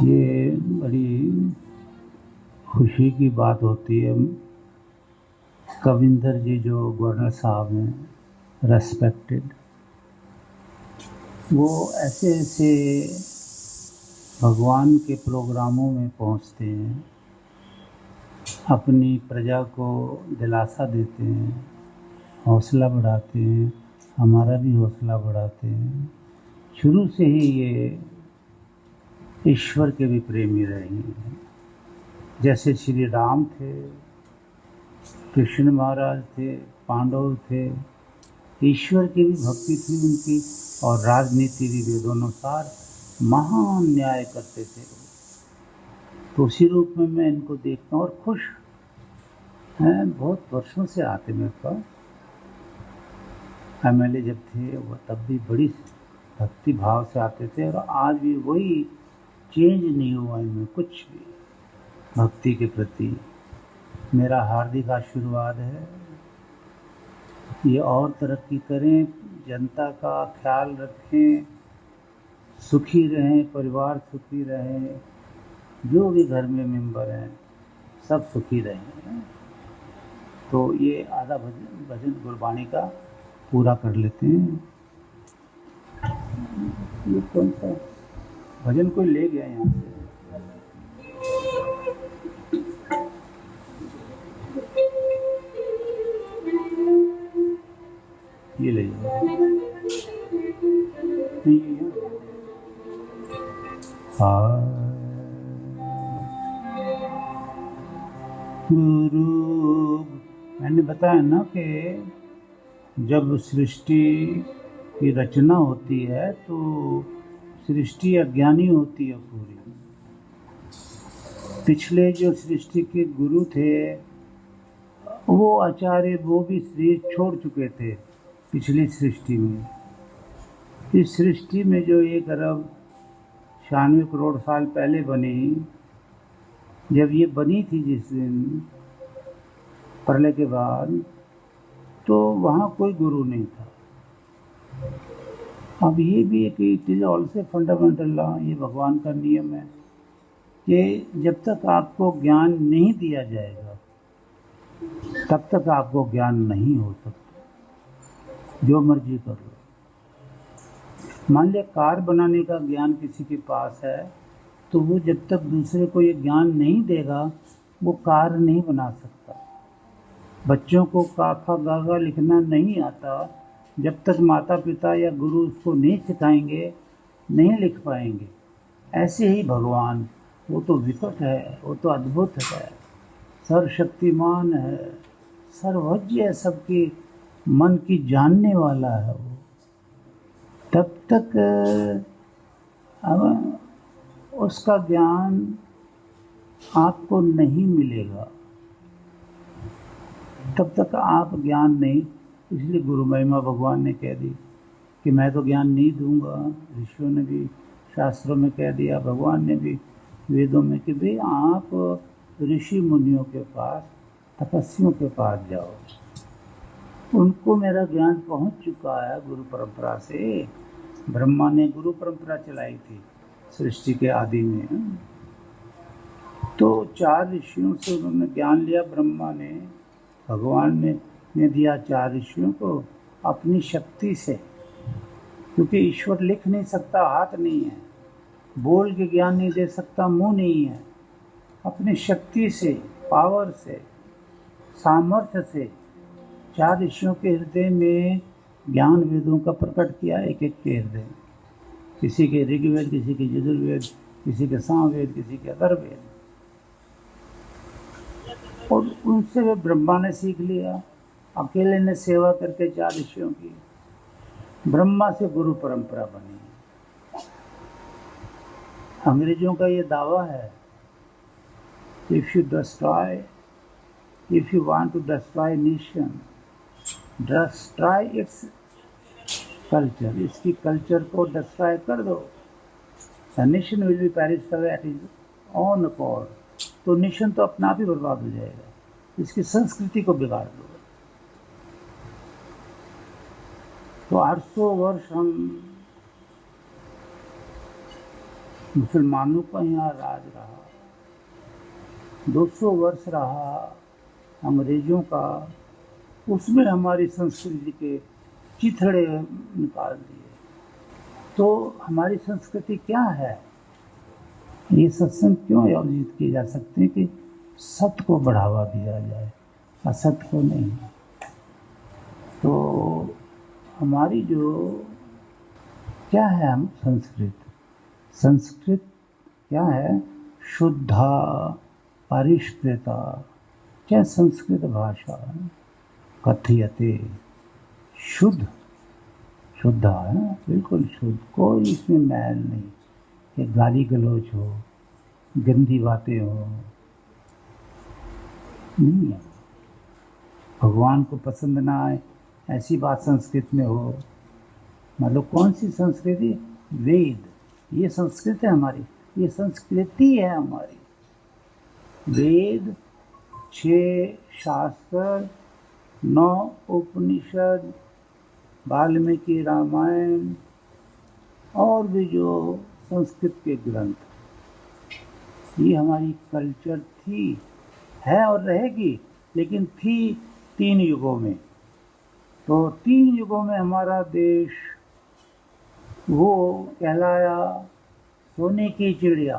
ये बड़ी खुशी की बात होती है। कविंदर जी जो गवर्नर साहब हैं रेस्पेक्टेड, वो ऐसे ऐसे भगवान के प्रोग्रामों में पहुंचते हैं, अपनी प्रजा को दिलासा देते हैं, हौसला बढ़ाते हैं, हमारा भी हौसला बढ़ाते हैं। शुरू से ही ये ईश्वर के भी प्रेमी रहे हैं। जैसे श्री राम थे, कृष्ण महाराज थे, पांडव थे, ईश्वर की भी भक्ति थी उनकी और राजनीति भी वेदोनुसार महान न्याय करते थे। तो उसी रूप में मैं इनको देखता हूँ और खुश हैं। बहुत वर्षों से आते मेरे पास। एमएलए जब थे वो तब भी बड़ी भक्ति भाव से आते थे और आज भी वही चेंज नहीं हुआ इनमें कुछ भी। भक्ति के प्रति मेरा हार्दिक आशीर्वाद है। ये और तरक्की करें, जनता का ख्याल रखें, सुखी रहें, परिवार सुखी रहें, जो भी घर में मेंबर हैं सब सुखी रहें। तो ये आधा भजन गुरबाणी का पूरा कर लेते हैं। ये कौन सा भजन कोई ले गया यहाँ से? ये ले जाओ। नहीं ये गुरु, मैंने बताया ना कि जब सृष्टि की रचना होती है तो सृष्टि अज्ञानी होती है पूरी। पिछले जो सृष्टि के गुरु थे वो आचार्य, वो भी शरीर छोड़ चुके थे पिछली सृष्टि में। इस सृष्टि में जो 1 अरब 96 करोड़ साल पहले बनी, जब ये बनी थी जिस दिन प्रलय के बाद, तो वहाँ कोई गुरु नहीं था। अब ये भी एक it is also fundamental law, ये भगवान का नियम है कि जब तक आपको ज्ञान नहीं दिया जाएगा तब तक आपको ज्ञान नहीं हो सकता, जो मर्जी कर लो। मान लिया कार बनाने का ज्ञान किसी के पास है, तो वो जब तक दूसरे को ये ज्ञान नहीं देगा वो कार नहीं बना सकता। बच्चों को काफा गागा लिखना नहीं आता, जब तक माता पिता या गुरु उसको नहीं सिखाएंगे नहीं लिख पाएंगे। ऐसे ही भगवान, वो तो विकट है, वो तो अद्भुत है, सर्वशक्तिमान है, सर्वज्ञ है, सबकी मन की जानने वाला है वो। तब तक उसका ज्ञान आपको नहीं मिलेगा, तब तक आप ज्ञान नहीं। इसलिए गुरु महिमा भगवान ने कह दी कि मैं तो ज्ञान नहीं दूंगा। ऋषियों ने भी शास्त्रों में कह दिया, भगवान ने भी वेदों में कि भाई आप ऋषि मुनियों के पास, तपस्वियों के पास जाओ, उनको मेरा ज्ञान पहुंच चुका है गुरु परंपरा से। ब्रह्मा ने गुरु परंपरा चलाई थी सृष्टि के आदि में, तो 4 ऋषियों से उन्होंने ज्ञान लिया। ब्रह्मा ने, भगवान ने दिया 4 ऋषियों को अपनी शक्ति से, क्योंकि ईश्वर लिख नहीं सकता, हाथ नहीं है, बोल के ज्ञान नहीं दे सकता, मुंह नहीं है। अपनी शक्ति से, पावर से, सामर्थ्य से 4 ऋषियों के हृदय में ज्ञान वेदों का प्रकट किया, एक एक के हृदय। किसी के ऋग्वेद, किसी के यजुर्वेद, किसी के सामवेद, किसी के अथर्ववेद। और उनसे वे ब्रह्मा ने सीख लिया, अकेले ने सेवा करके 4 ऋषियों की। ब्रह्मा से गुरु परंपरा बनी। अंग्रेजों का ये दावा है, if you want to destroy nation, destroy its culture. इसकी कल्चर को डिस्ट्रॉय कर दो, the nation will be perish at his own accord. तो नेशन तो अपना आप ही बर्बाद हो जाएगा। इसकी संस्कृति को बिगाड़ दो। तो 800 वर्ष हम मुसलमानों का यहाँ राज रहा, 200 वर्ष रहा अंग्रेजों का, उसमें हमारी संस्कृति के चिथड़े निकाल दिए। तो हमारी संस्कृति क्या है? ये सत्संग क्यों आयोजित किए जा सकते हैं कि सत्य को बढ़ावा दिया जाए, असत्य को नहीं। तो हमारी जो क्या है, हम संस्कृत क्या है? शुद्धा परिष्कृता, क्या संस्कृत भाषा कथयते, शुद्ध है, बिल्कुल शुद्ध, कोई इसमें मैल नहीं कि गाली गलौज हो, गंदी बातें हो, नहीं है। भगवान को पसंद ना आए ऐसी बात संस्कृत में हो, मतलब कौन सी संस्कृति? वेद, ये संस्कृत है हमारी, ये संस्कृति है हमारी। वेद, 6 शास्त्र, 9 उपनिषद, वाल्मीकि रामायण और भी जो संस्कृत के ग्रंथ, ये हमारी कल्चर थी, है और रहेगी, लेकिन थी 3 युगों में। तो 3 युगों में हमारा देश वो कहलाया सोने की चिड़िया,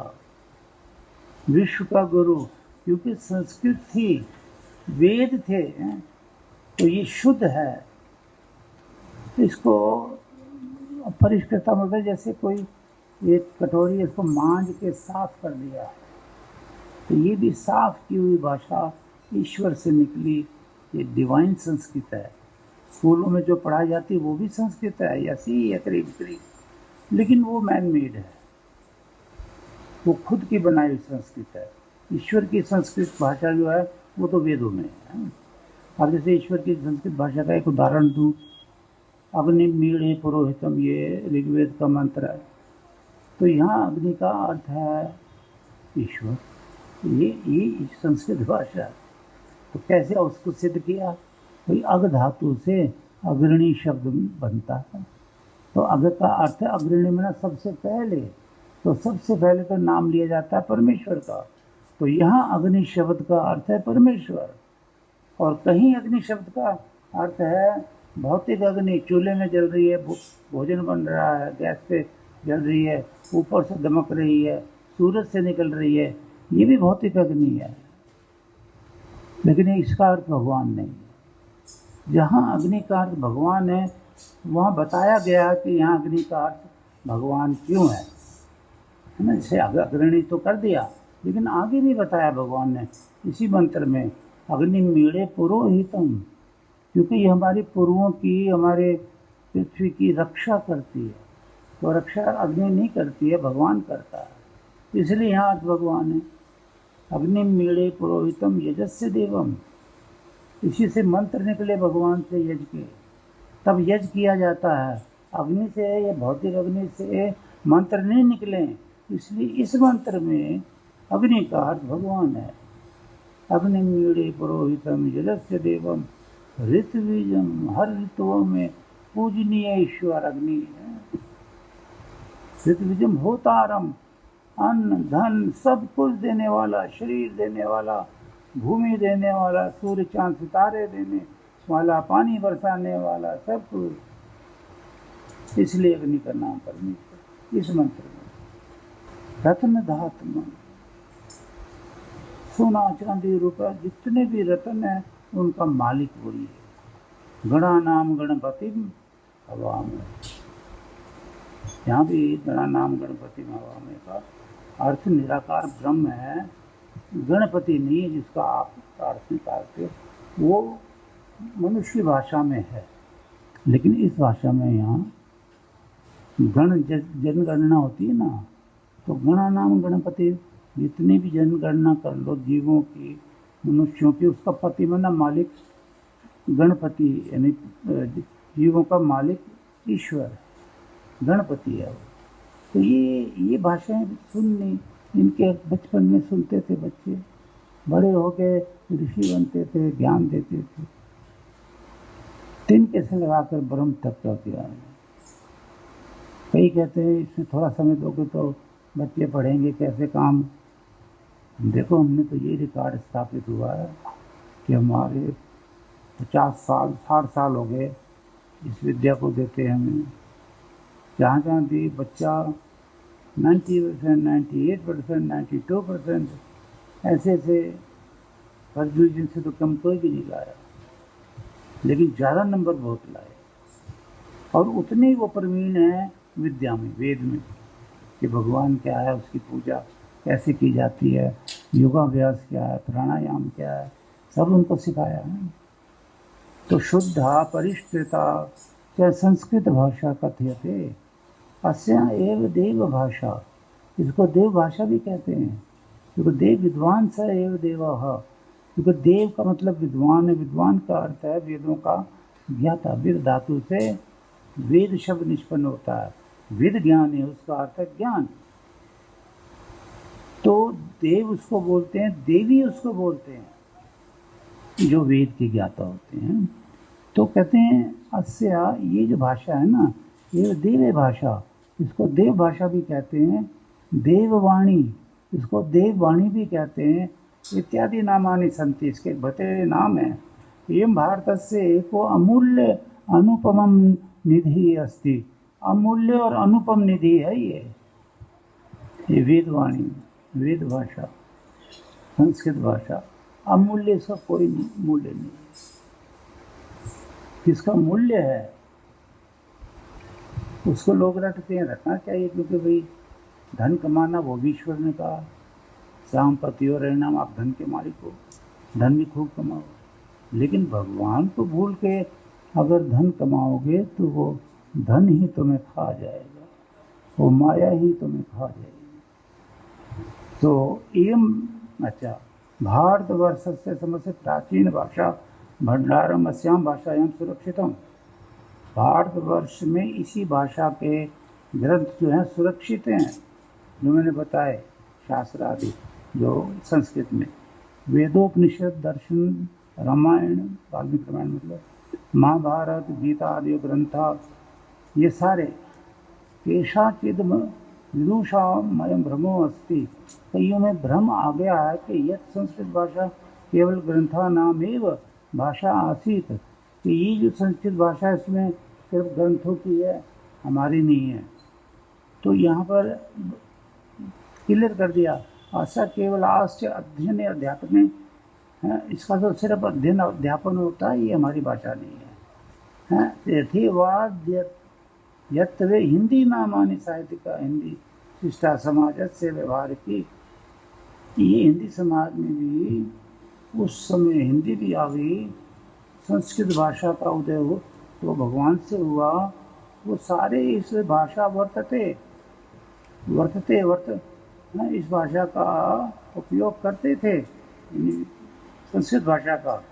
विश्व का गुरु, क्योंकि संस्कृत थी, वेद थे, तो ये शुद्ध है। तो इसको परिष्कृता मतलब जैसे कोई एक कटोरी, इसको मांझ के साफ कर दिया, तो ये भी साफ की हुई भाषा ईश्वर से निकली, ये डिवाइन संस्कृत है। स्कूलों में जो पढ़ाई जाती है वो भी संस्कृत है, ऐसी है करीब करीब, लेकिन वो मैन मेड है, वो खुद की बनाई हुई संस्कृत है। ईश्वर की संस्कृत भाषा जो है वो तो वेदों में है। अब जैसे ईश्वर की संस्कृत भाषा का एक उदाहरण दूं, अग्नि मीढ़े पुरोहितम, ये ऋग्वेद का मंत्र है। तो यहाँ अग्नि का अर्थ है ईश्वर, ये संस्कृत भाषा। तो कैसे उसको सिद्ध किया? कोई अग धातु से अग्रणी शब्द बनता है, तो अग का अर्थ है अग्रणी, में सबसे पहले, तो सबसे पहले तो नाम लिया जाता है परमेश्वर का। तो यहाँ अग्नि शब्द का अर्थ है परमेश्वर, और कहीं अग्नि शब्द का अर्थ है भौतिक अग्नि, चूल्हे में जल रही है, भोजन बन रहा है, गैस पे जल रही है, ऊपर से दमक रही है, सूरज से निकल रही है, ये भी भौतिक अग्नि है, लेकिन इसका अर्थ भगवान नहीं है। जहाँ अग्नि का अर्थ भगवान है, वहाँ बताया गया कि यहाँ अग्नि का अर्थ भगवान क्यों है ना। जैसे अग्रणी तो कर दिया, लेकिन आगे भी बताया भगवान ने इसी मंत्र में, अग्नि मीड़े पुरोहितम, क्योंकि ये हमारी पूर्वों की, हमारे पृथ्वी की रक्षा करती है। तो रक्षा अग्नि नहीं करती है, भगवान करता है, इसलिए यहाँ अर्थ भगवान है। अग्नि मीड़े पुरोहितम यजस्य देवम, इसी से मंत्र निकले भगवान से यज के, तब यज किया जाता है। अग्नि से या भौतिक अग्नि से मंत्र नहीं निकले, इसलिए इस मंत्र में अग्नि का अर्थ भगवान है। अग्नि मीड़े पुरोहितम यजस्य देवम ऋतुविजम, हर ऋतुओं में पूजनीय ईश्वर अग्नि है। ऋतुविजम होतारम, अन्न धन सब कुछ देने वाला, शरीर देने वाला, भूमि देने वाला, सूर्य चांद सितारे देने वाला, पानी बरसाने वाला, सब कुछ। इसलिए अग्नि का नाम परमेश्वर इस मंत्र में। रत्न धात्म, सोना चांदी रुपया जितने भी रत्न है उनका मालिक वही है। गणा नाम गणपति हवा में, यहाँ भी गणा नाम गणपति हवा में का अर्थ निराकार ब्रह्म है, गणपति नहीं है जिसका आप अर्थ निकालते, वो मनुष्य भाषा में है, लेकिन इस भाषा में यहाँ जनगणना होती है ना, तो गणा नाम गणपति, जितनी भी जनगणना कर लो जीवों की, मनुष्यों की, उसका पति माना मालिक गणपति, यानी जीवों का मालिक ईश्वर है, गणपति है वो। तो ये भाषाएं सुननी, इनके बचपन में सुनते थे बच्चे, बड़े होके ऋषि बनते थे, ज्ञान देते थे। तीन कैसे लगाकर ब्रह्म तत्व का ज्ञान। कई कहते हैं इसमें थोड़ा समय दोगे तो बच्चे पढ़ेंगे कैसे काम। देखो हमने तो ये रिकॉर्ड स्थापित हुआ है कि हमारे 50 साल 60 साल हो गए इस विद्या को देते हमें। जहाँ जहाँ भी बच्चा 90%, 98%, 92% ऐसे फर्स्ट डिवीजन से तो कम कोई भी नहीं लाया, लेकिन ज़्यादा नंबर बहुत लाए। और उतने ही वो प्रवीण हैं विद्या में, वेद में, कि भगवान क्या है, उसकी पूजा कैसे की जाती है, योगाभ्यास क्या है, प्राणायाम क्या है, सब उनको सिखाया है। तो शुद्धा परिष्कृता च संस्कृत भाषा कथ्यते अस्या एव देव भाषा, इसको देव भाषा भी कहते हैं। क्योंकि देव विद्वान स एव देवः, क्योंकि देव का मतलब विद्वान है। विद्वान का अर्थ है वेदों का ज्ञाता। वेद धातु से वेद शब्द निष्पन्न होता है। वेद ज्ञान है, उसका अर्थ है ज्ञान। तो देव उसको बोलते हैं, देवी उसको बोलते हैं जो वेद के ज्ञाता होते हैं। तो कहते हैं अस्या, ये जो भाषा है ना, ये देव भाषा, इसको देव भाषा भी कहते हैं। देववाणी, इसको देववाणी भी कहते हैं। इत्यादि नामानि सन्ति, इसके बतेरे नाम हैं। एवं भारतस्य एको अमूल्य अनुपमम निधि अस्ति, अमूल्य और अनुपम निधि है ये वेदवाणी, वेद भाषा, संस्कृत भाषा। अमूल्य, इसका कोई मूल्य नहीं। किसका मूल्य है उसको लोग रटते हैं, रटना चाहिए, क्योंकि भाई धन कमाना वो भी ईश्वर ने कहा, संपत्ति और नाम, आप धन के मालिक हो, धन भी खूब कमाओ। लेकिन भगवान को भूल के अगर धन कमाओगे तो वो धन ही तुम्हें खा जाएगा, वो माया ही तुम्हें खा जाएगी। तो एम अच्छा, भारतवर्ष से समझ प्राचीन भाषा भंडारम अस्याम भाषायाम सुरक्षितम। भारतवर्ष में इसी भाषा के ग्रंथ जो हैं सुरक्षित हैं, जो मैंने बताए, शास्त्र आदि जो संस्कृत में, वेदोपनिषद, दर्शन, रामायण, वाल्मीकि रामायण मतलब महाभारत, गीता आदि ग्रंथ, ये सारे केशाचिद विदुषामयं भ्रमो अस्ति, कईयों में भ्रम आ गया है कि यह संस्कृत भाषा केवल ग्रंथा नाम एव भाषा आसीत, कि ये जो संस्कृत भाषा है इसमें सिर्फ ग्रंथों की है, हमारी नहीं है। तो यहाँ पर क्लियर कर दिया, ऐसा केवल आस्य अध्ययन अध्यापन है, इसका तो सिर्फ अध्ययन अध्यापन होता है, ये हमारी भाषा नहीं है। यथेवाद यत्वे हिंदी नामानि साहित्यिका, हिंदी शिष्टा समाज से व्यवहार की, ये हिंदी समाज में भी उस समय हिंदी भी आ गई, संस्कृत भाषा का उदय हो तो भगवान से हुआ। वो सारे इस भाषा वर्तते इस भाषा का उपयोग करते थे, संस्कृत भाषा का।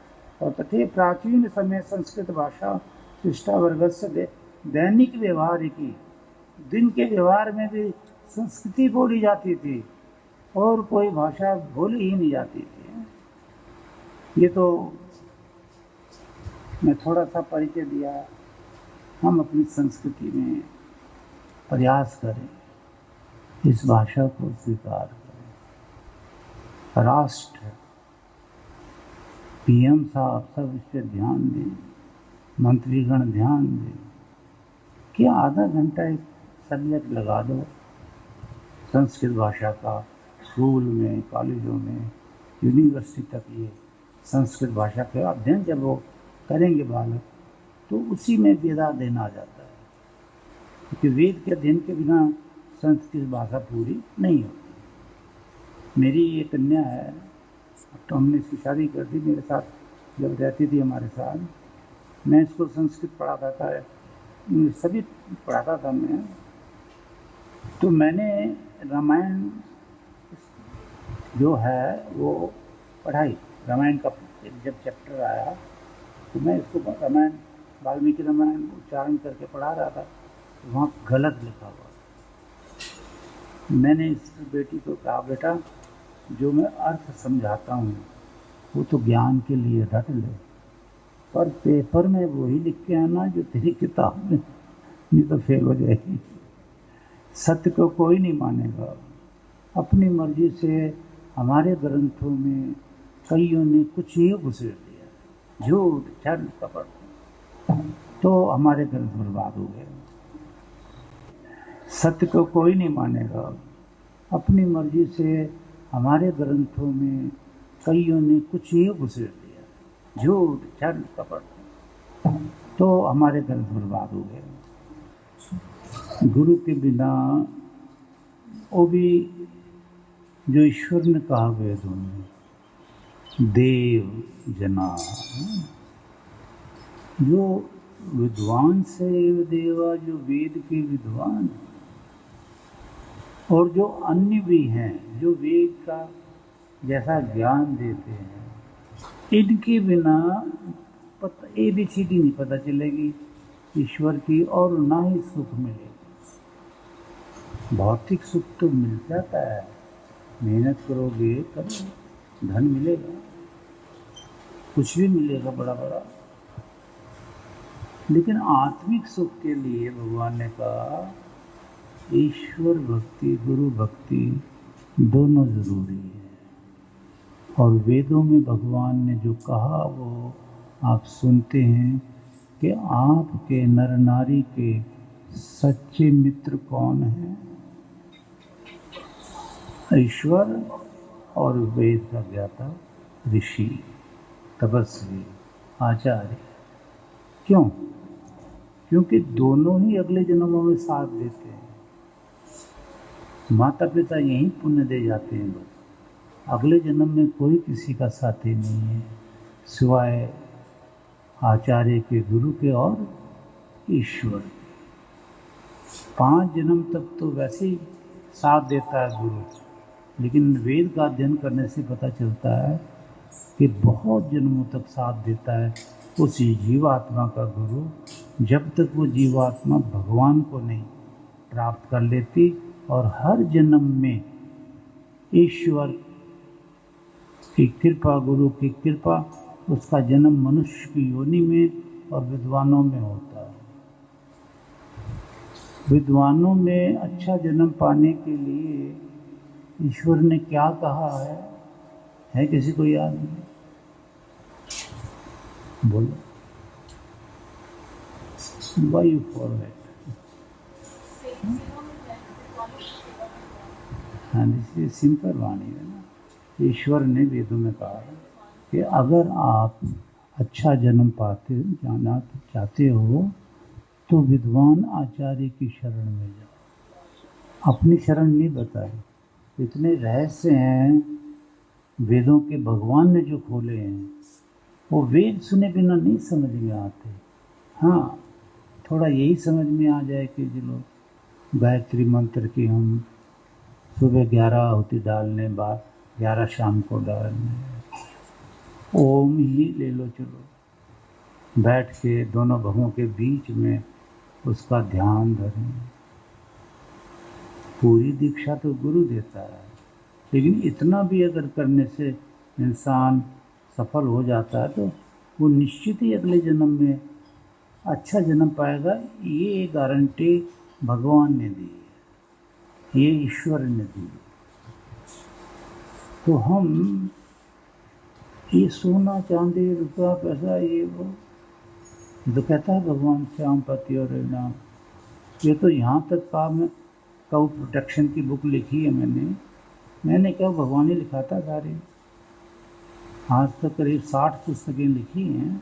और तथे प्राचीन समय संस्कृत भाषा शिष्टा वर्ग से दैनिक व्यवहार की, दिन के व्यवहार में भी संस्कृति बोली जाती थी और कोई भाषा बोली ही नहीं जाती थी। ये तो मैं थोड़ा सा परिचय दिया। हम अपनी संस्कृति में प्रयास करें, इस भाषा को स्वीकार करें। राष्ट्र, पीएम साहब सब इस पर ध्यान दें, मंत्रीगण ध्यान दें कि आधा घंटा एक सब्जेक्ट लगा दो संस्कृत भाषा का, स्कूल में, कॉलेजों में, यूनिवर्सिटी तक ये संस्कृत भाषा के अध्ययन जब वो करेंगे बालक, तो उसी में वेदा देना आ जाता है। क्योंकि वेद के अध्ययन के बिना संस्कृत भाषा पूरी नहीं होती। मेरी ये कन्या है, तो हमने इसकी शादी कर दी, मेरे साथ जब रहती थी हमारे साथ, मैं इसको संस्कृत पढ़ाता था, सभी पढ़ाता था मैं। तो मैंने रामायण जो है वो पढ़ाई, रामायण का जब चैप्टर आया तो मैं इसको रामायण, वाल्मीकि रामायण उच्चारण करके पढ़ा रहा था, तो वहाँ गलत लिखा हुआ। मैंने इस बेटी को कहा, बेटा जो मैं अर्थ समझाता हूँ वो तो ज्ञान के लिए रट ले, पर पेपर में वही लिख के आना जो तेरी किताब में, नहीं तो फेल हो जाएगी। सत्य को कोई नहीं मानेगा। अपनी मर्जी से हमारे ग्रंथों में कईयों ने कुछ ही घुसेड़ दिया, झूठ छल कपट, तो हमारे ग्रंथ बर्बाद हो गए। सत्य को कोई नहीं मानेगा। अपनी मर्जी से हमारे ग्रंथों में कईयों ने कुछ ही घुसेड़ दिया, झूठ छल कपट, तो हमारे ग्रंथ बर्बाद हो गए। गुरु के बिना वो भी जो ईश्वर ने कहा वेदों में, देव जना, जो विद्वान से देवा, जो वेद के विद्वान और जो अन्य भी हैं, जो वेद का जैसा ज्ञान देते हैं, इनके बिना ABCD नहीं पता चलेगी ईश्वर की, और ना ही सुख मिलेगा। भौतिक सुख तो मिल जाता है, मेहनत करोगे तब धन मिलेगा, कुछ भी मिलेगा बड़ा बड़ा, लेकिन आत्मिक सुख के लिए भगवान ने कहा ईश्वर भक्ति, गुरु भक्ति दोनों जरूरी है। और वेदों में भगवान ने जो कहा वो आप सुनते हैं कि आपके नर नारी के सच्चे मित्र कौन हैं? ईश्वर और वेद का ज्ञाता, ऋषि, तपस्वी, आचार्य। क्यों? क्योंकि दोनों ही अगले जन्मों में साथ देते हैं। माता पिता यही पुण्य दे जाते हैं, बस अगले जन्म में कोई किसी का साथी नहीं है सिवाय आचार्य के, गुरु के और ईश्वर। 5 जन्म तक तो वैसे ही साथ देता है गुरु, लेकिन वेद का अध्ययन करने से पता चलता है कि बहुत जन्मों तक साथ देता है उसी जीवात्मा का गुरु, जब तक वो जीवात्मा भगवान को नहीं प्राप्त कर लेती। और हर जन्म में ईश्वर की कृपा, गुरु की कृपा, उसका जन्म मनुष्य की योनि में और विद्वानों में होता है। विद्वानों में अच्छा जन्म पाने के लिए ईश्वर ने क्या कहा है किसी को याद नहीं? बोलो। Why you forget? हाँ, ये सिंपल वाणी है ना। ईश्वर ने वेदों में कहा कि अगर आप अच्छा जन्म जाना चाहते हो तो विद्वान आचार्य की शरण में जाओ। अपनी शरण नहीं बताई, इतने रहस्य हैं वेदों के, भगवान ने जो खोले हैं वो वेद सुने बिना नहीं समझ में आते। हाँ, थोड़ा यही समझ में आ जाए कि जो गायत्री मंत्र की हम सुबह 11 आहुति डालने, बाद 11 शाम को डालने, ओम ही ले लो, चलो बैठ के दोनों भगों के बीच में उसका ध्यान धरें। पूरी दीक्षा तो गुरु देता है, लेकिन इतना भी अगर करने से इंसान सफल हो जाता है तो वो निश्चित ही अगले जन्म में अच्छा जन्म पाएगा। ये गारंटी भगवान ने दी है, ये ईश्वर ने दी। तो हम ये सोना चांदी रुपया पैसा ये वो तो कहता है भगवान श्याम पति और नाम, ये तो यहाँ तक काम काउ प्रोटेक्शन की बुक लिखी है मैंने क्या भगवान ने लिखा था सारी, आज तक करीब 60 पुस्तकें लिखी हैं।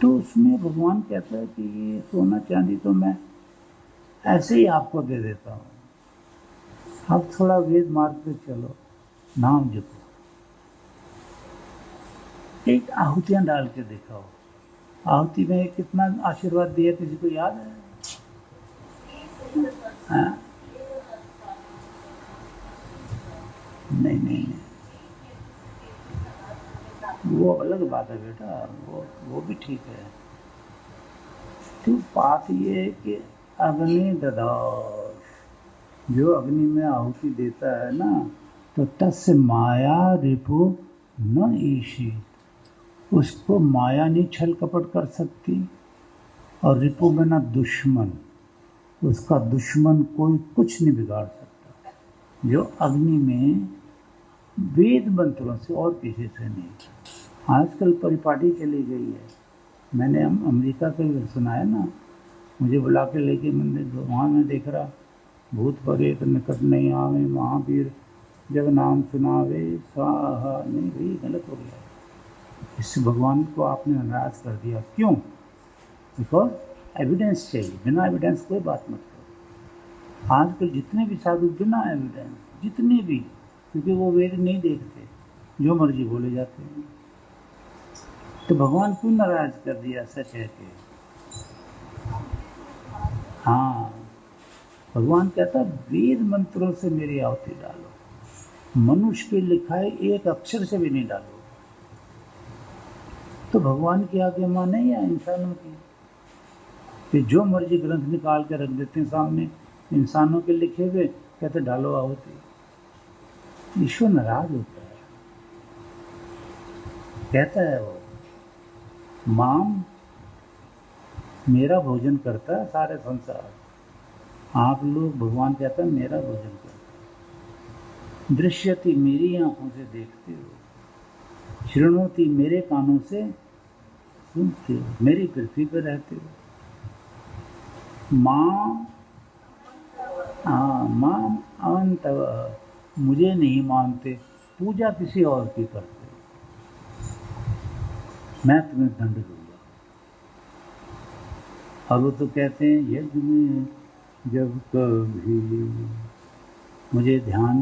तो उसमें भगवान कहता है कि ये सोना चांदी तो मैं ऐसे ही आपको दे देता हूँ, अब थोड़ा वेद मार्ग पे चलो, नाम जपो, एक आहुतियाँ डाल के दिखाओ। आहुति में कितना आशीर्वाद दिया किसी को याद है? हाँ? नहीं, वो अलग बात है बेटा, वो भी ठीक है। तो बात ये है कि अग्नि ददाश, जो अग्नि में आहुति देता है ना, तो तस्य माया रिपु न ईशी, उसको माया नहीं छल कपट कर सकती, और रिपु में ना दुश्मन, उसका दुश्मन कोई कुछ नहीं बिगाड़ सकता। जो अग्नि में वेद मंत्रों से और किसी से नहीं। आजकल परिपाटी चली गई है। मैंने अमेरिका का सुना है ना, मुझे बुला के लेके मंदिर, वहाँ मैं देख रहा भूत प्रेत निकट नहीं आवे, महावीर जब नाम सुनावे स्वाहा। नहीं भाई, गलत हो गया। इससे भगवान को आपने नाराज कर दिया। क्यों? बिकॉज एविडेंस चाहिए। बिना एविडेंस कोई बात मत करो। आजकल जितने भी साधु बिना एविडेंस, जितने भी, क्योंकि वो वेद नहीं देखते, जो मर्जी बोले जाते हैं। तो भगवान क्यों नाराज कर दिया सच है कि? हाँ, भगवान कहता वेद मंत्रों से मेरी आहुति डालो, मनुष्य के लिखाए एक अक्षर से भी नहीं डालो। तो भगवान की आज्ञा माने या इंसानों की? कि जो मर्जी ग्रंथ निकाल के रख देते हैं सामने, इंसानों के लिखे हुए, कहते डालो आहुति। ईश्वर नाराज होता है। कहता है वो, माम मेरा भोजन करता है सारे संसार। आप लोग, भगवान कहता है मेरा भोजन करता है। दृश्यति मेरी आंखों से देखते हो, श्रृणोति मेरे कानों से सुनते हो, मेरी पृथ्वी पर रहते हो। मां अंत, मुझे नहीं मानते, पूजा किसी और की करते हो, मैं तुम्हें दंड दूंगा। और वो तो कहते हैं यज्ञ में जब कभी मुझे ध्यान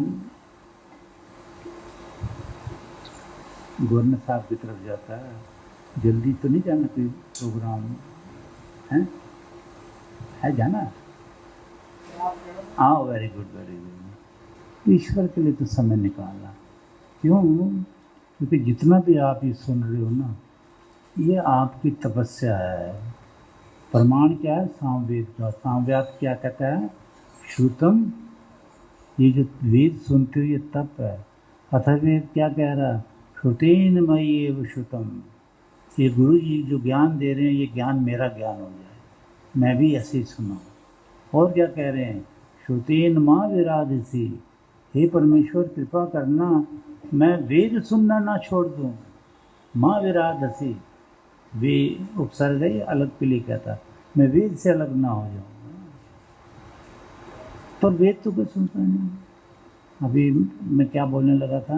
गवर्नर साहब की तरफ जाता है, जल्दी तो नहीं जाना, कोई प्रोग्राम है जाना? हाँ, वेरी गुड वेरी गुड। ईश्वर के लिए तो समय निकालना। क्यों? क्योंकि जितना भी आप ये सुन रहे हो ना, ये आपकी तपस्या है। प्रमाण क्या है? सामवेद का। सामवेद क्या कहता है? श्रुतम, ये जो वेद सुनते हो ये तप है। अथर्ववेद क्या कह रहा है? श्रुतेन मयि एव श्रुतम। ये गुरु जी जो ज्ञान दे रहे हैं, ये ज्ञान मेरा ज्ञान हो जाए, मैं भी ऐसे ही सुना। और क्या कह रहे हैं? श्रुतेन मां विराधसी, हे परमेश्वर कृपा करना मैं वेद सुनना ना छोड़ दूं। मां विराधसी, वे उपसर्ग है, अलग के लिए कहता, मैं वेद से अलग ना हो जाऊं। पर वेद तो कोई सुनता नहीं। अभी मैं क्या बोलने लगा था?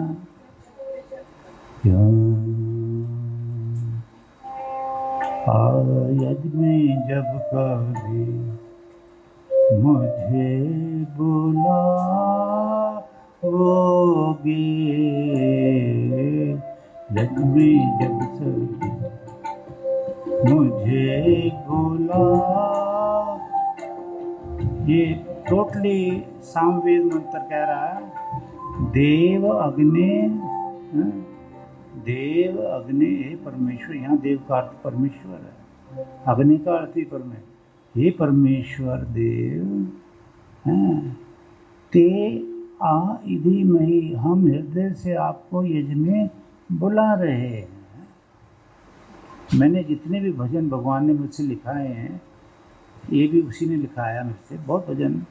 यज्ञ में जब कभी मुझे बुलाओगे, यज्ञ में जब कभी मुझे बुला, ये टोटली सामवेद मंत्र कह रहा है। देव अग्नि हे परमेश्वर। यहाँ देव का अर्थ परमेश्वर है, अग्नि का अर्थ ही परमेश्वर। हे परमेश्वर देव ते आ इधि मही, हम हृदय से आपको यज्ञ में बुला रहे हैं। मैंने जितने भी भजन भगवान ने मुझसे लिखाए हैं, ये भी उसी ने लिखाया मुझसे। बहुत भजन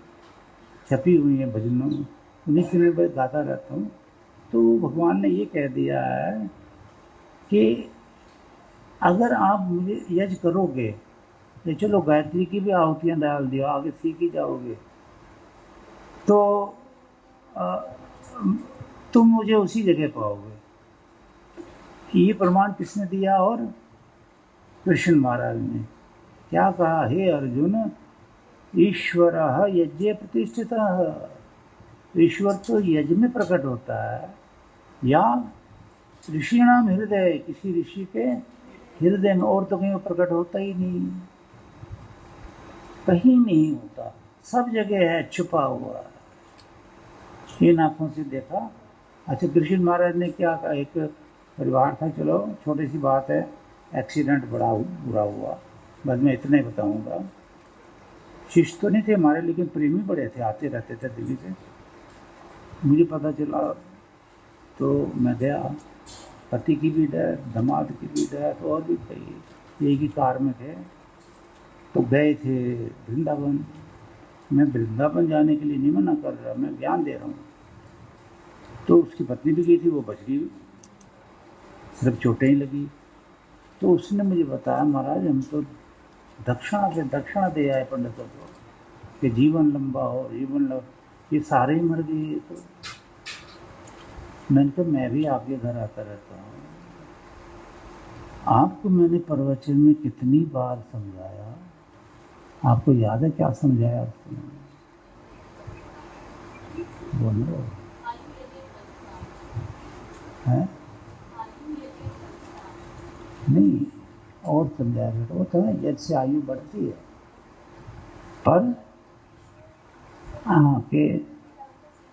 छपी हुई हैं भजनों, उन्हीं से मैं गाता रहता हूँ। तो भगवान ने ये कह दिया है कि अगर आप मुझे यज्ञ करोगे, तो चलो गायत्री की भी आहुतियाँ डाल दियो, आगे सीख ही जाओगे, तो तुम मुझे उसी जगह पाओगे। ये प्रमाण किसने दिया? और कृष्ण महाराज ने क्या कहा? हे अर्जुन, ईश्वर यज्ञ प्रतिष्ठित। ईश्वर तो यज्ञ में प्रकट होता है, या ऋषिणाम हृदय, किसी ऋषि के हृदय में, और तो कहीं प्रकट होता ही नहीं, कहीं नहीं होता, सब जगह है, छुपा हुआ है। इन आंखों से देखा। अच्छा, कृष्ण महाराज ने क्या कहा? एक परिवार था, चलो छोटी सी बात है, एक्सीडेंट बड़ा बुरा हुआ, बस मैं इतना ही बताऊंगा। शिष्य तो नहीं थे हमारे, लेकिन प्रेमी बड़े थे, आते रहते थे दिल्ली से। मुझे पता चला तो मैं गया। पति की भी डेथ, दामाद की भी डेथ, और भी कई, एक ही कार में थे। तो गए थे वृंदावन। मैं वृंदावन जाने के लिए नहीं मना कर रहा, मैं ज्ञान दे रहा हूँ। तो उसकी पत्नी भी गई थी, वो बच गई, सिर्फ चोटें ही लगी। तो उसने मुझे बताया, महाराज हम तो दक्षिणा दे आए पंडितों को कि जीवन लंबा हो, ये सारे ही मर गए। तो मैंने कहा मैं भी आपके घर आता रहता हूँ, आपको मैंने प्रवचन में कितनी बार समझाया, आपको याद है क्या समझाया उसने? बोलो है? नहीं, और समझाया बेटा, वो तो है जैसे आयु बढ़ती है, पर के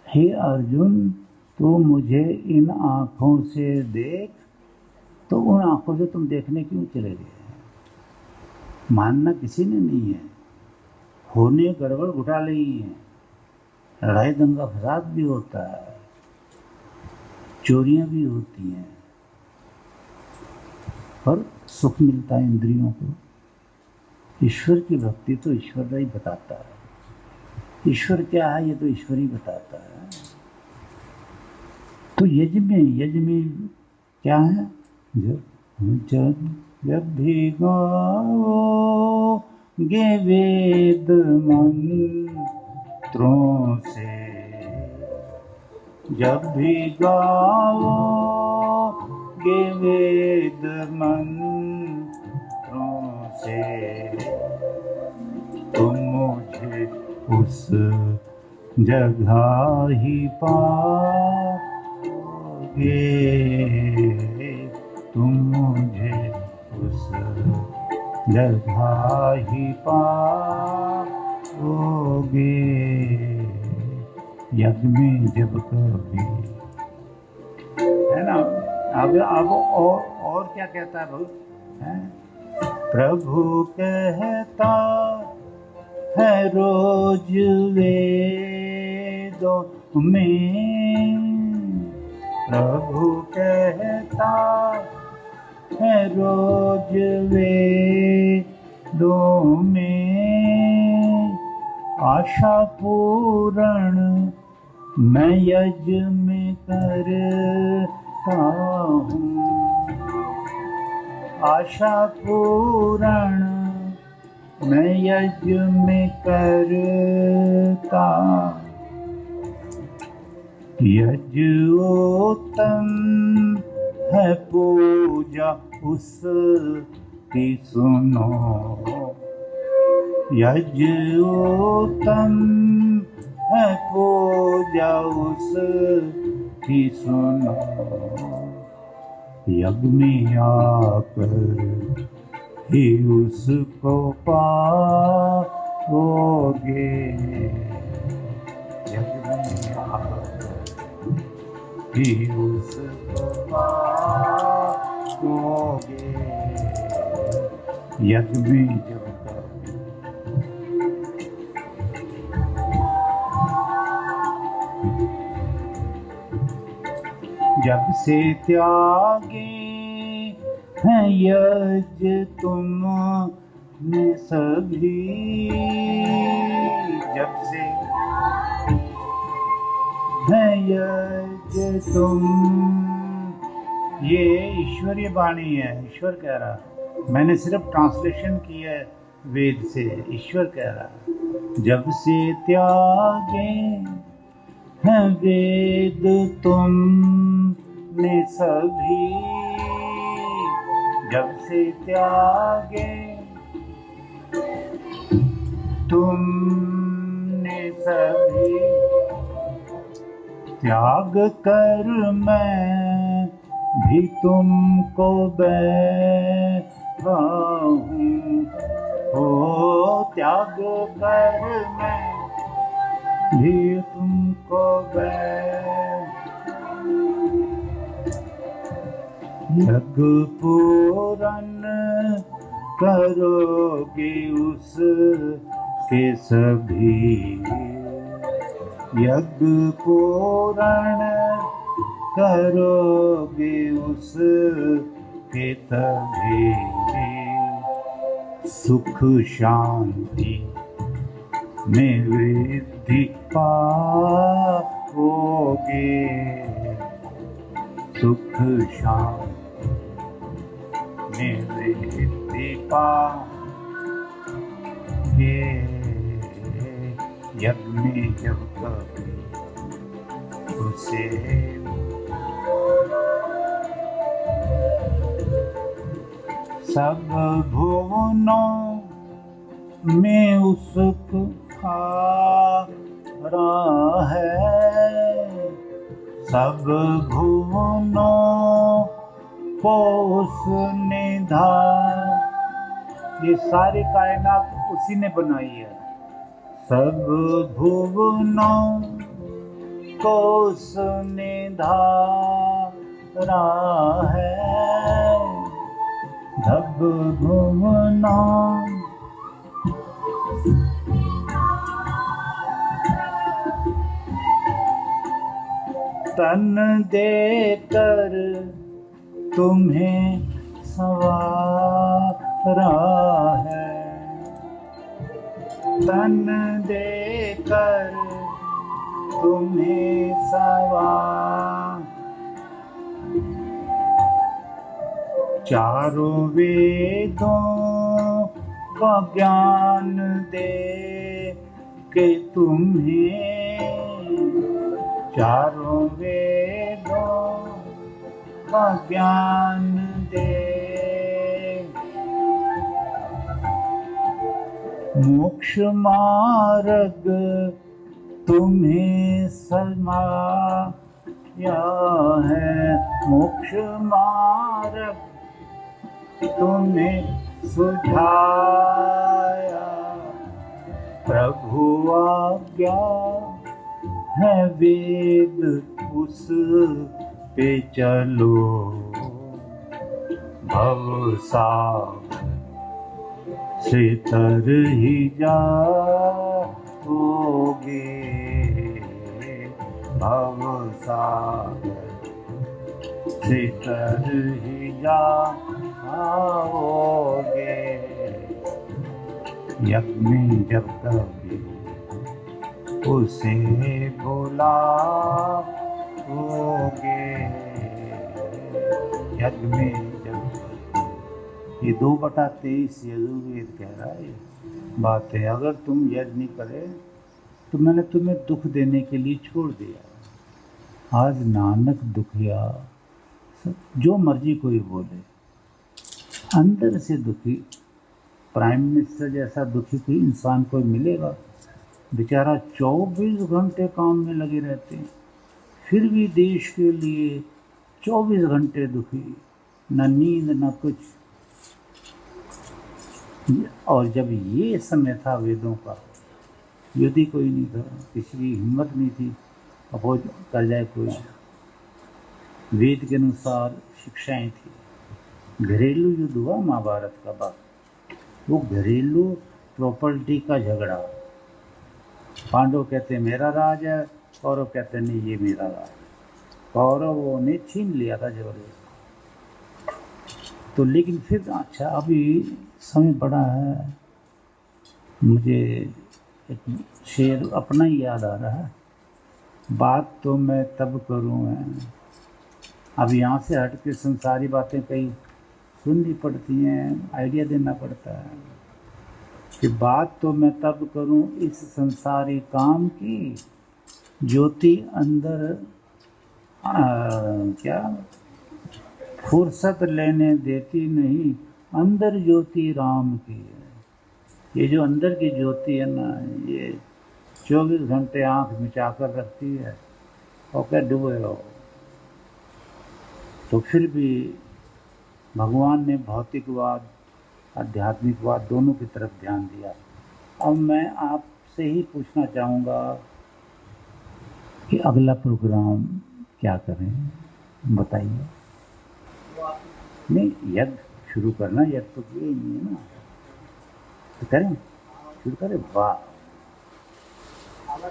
हे अर्जुन तू मुझे इन आँखों से देख, तो उन आँखों से तुम देखने क्यों चले गए? मानना किसी ने नहीं है, होने गड़बड़ घोटाले ही हैं, लड़ाई दंगा फसाद भी होता है, चोरियां भी होती हैं, पर सुख मिलता है इंद्रियों को। ईश्वर की भक्ति तो ईश्वर ही बताता है, ईश्वर क्या है ये तो ईश्वर ही बताता है। तो यज्ञ में क्या है? जब भी गाओगे वेद मंत्रों से, जब भी गाओगे वेद मंत्रों से, तुम मुझे उस जगह ही पाओगे, तुम मुझे उस जगह ही पाओगे। यज्ञ में जब कभी, है ना? अब और क्या कहता है प्रभु कहता है रोज वेदों में, प्रभु कहता है रोज वेदों में, आशा पूर्ण मैं यज्ञ में करता हूँ, आशा पूर्ण मैं यज्ञ में करता, यज्ञ उत्तम है पूजा उसकी सुनो, यज्ञ उत्तम है पूजा उसकी सुनो, यज्ञ में आकर ही उसको पाओगे, यज्ञ में आकर ही उसको पाओगे, यज्ञ में जब से त्यागे हैं यज्ञ तुमने सभी, जब से है यज्ञ तुम, ये ईश्वरीय वाणी है, ईश्वर कह रहा, मैंने सिर्फ ट्रांसलेशन की है वेद से, ईश्वर कह रहा जब से त्यागे हैं वेद तुमने सभी, जब से त्यागे तुमने सभी, त्याग कर मैं भी तुमको बैठा हूँ, ओ त्याग कर मैं भी तुमको यज्ञ पूरन करोगे उसके सभी, यज्ञ पूरण करोगे उसके तभी, सुख शांति में वृद्धि पाओगे, सुख शांति निवृत्ति पाए यज्ञ में जब कभी उसे सब भुवनों में उसका है, सब भुवनों को उसने ये सारी कायनात उसी ने बनाई है। सब भुवनों को उसने धारा है, सब भुवनों तन देकर तुम्हें संवारा है, तन देकर तुम्हें संवार, चारों वेदों का ज्ञान दे के तुम्हें, चारों वेदों का ज्ञान दे, मोक्ष मार्ग तुम्हें समाया है, मोक्ष मार्ग तुम्हें सुझाया, प्रभु आज्ञा है वेद उस पे चलो, भव सागर से तर ही जाओगे, भव सागर से तर ही जाओगे, यज्ञ में जब कभी उसे बुलाओगे, यज्ञ में जब, ये 2/23 यजुर्वेद कह रहा है बात है। अगर तुम यज्ञ नहीं करे तो मैंने तुम्हें दुख देने के लिए छोड़ दिया। आज नानक दुखिया, जो मर्जी कोई बोले, अंदर से दुखी, प्राइम मिनिस्टर जैसा दुखी कोई इंसान कोई मिलेगा? बेचारा 24 घंटे काम में लगे रहते हैं, फिर भी देश के लिए 24 घंटे दुखी, न नींद न कुछ। और जब ये समय था वेदों का, युद्ध ही कोई नहीं था, किसी की हिम्मत नहीं थी अपोज कर जाए कोई। वेद के अनुसार शिक्षाएं थी। घरेलू युद्ध हुआ महाभारत का बात, वो घरेलू प्रॉपर्टी का झगड़ा। पांडव कहते मेरा राज है, कौरव कहते नहीं ये मेरा राज। कौरवों ने छीन लिया था जबरदस्ती। तो लेकिन फिर अच्छा अभी समय बड़ा है, मुझे एक शेर अपना ही याद आ रहा है, बात तो मैं तब करूँ है। अब यहाँ से हट के संसारी बातें कई सुननी पड़ती हैं, आइडिया देना पड़ता है कि बात तो मैं तब करूं इस संसारी काम की, ज्योति अंदर क्या फुर्सत लेने देती नहीं, अंदर ज्योति राम की है। ये जो अंदर की ज्योति है ना, ये 24 घंटे आँख मिचाकर रखती है और क्या डूबे रहो। तो फिर भी भगवान ने भौतिकवाद आध्यात्मिकवाद दोनों की तरफ ध्यान दिया। अब मैं आपसे ही पूछना चाहूँगा कि अगला प्रोग्राम क्या करें, बताइए। नहीं, यज्ञ शुरू करना, यज्ञ तो ये नहीं है ना, तो करें, शुरू करें। वाह,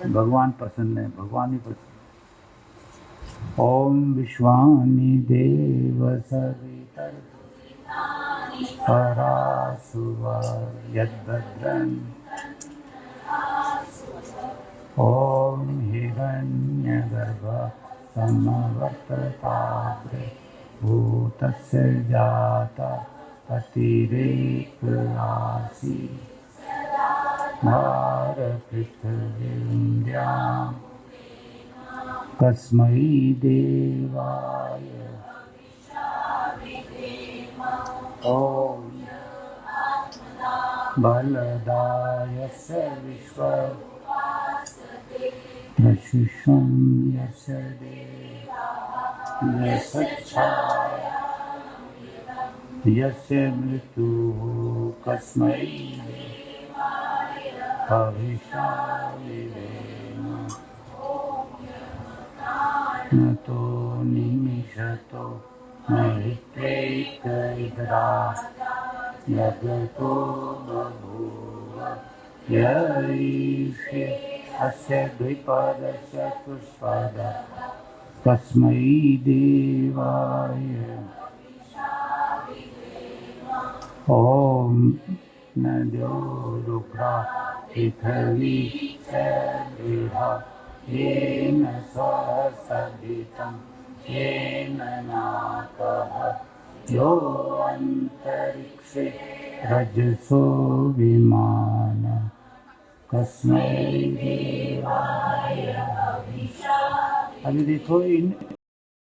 भगवान प्रसन्न है, भगवान ही प्रसन्न। ओम विश्वानि देव सवितर परासुवा यद्भद्रं ओम हिरण्यगर्भ समवर्तताग्रे भूतस्य जाता अतिरेकराशि भारपृथिवीन्द्यां कस्मै देवाय ॐ बलदायस्य विश्वप्रशिषं यस्य देवः यस्य मृत्युः कस्मै हविषाविधेम न तो निमिषतो मृत्युैकैकदा यज्ञतो बभूव यैषे अस्य द्विपदस्य चतुष्पद कस्मै देवाय ॐ नद्यो रुद्रा पृथिवी चैर्दृढा येन स्वसदितं येन नाकः यो अन्तरिक्षे रजसो विमान कस्मै देवाय। अभी देखो इन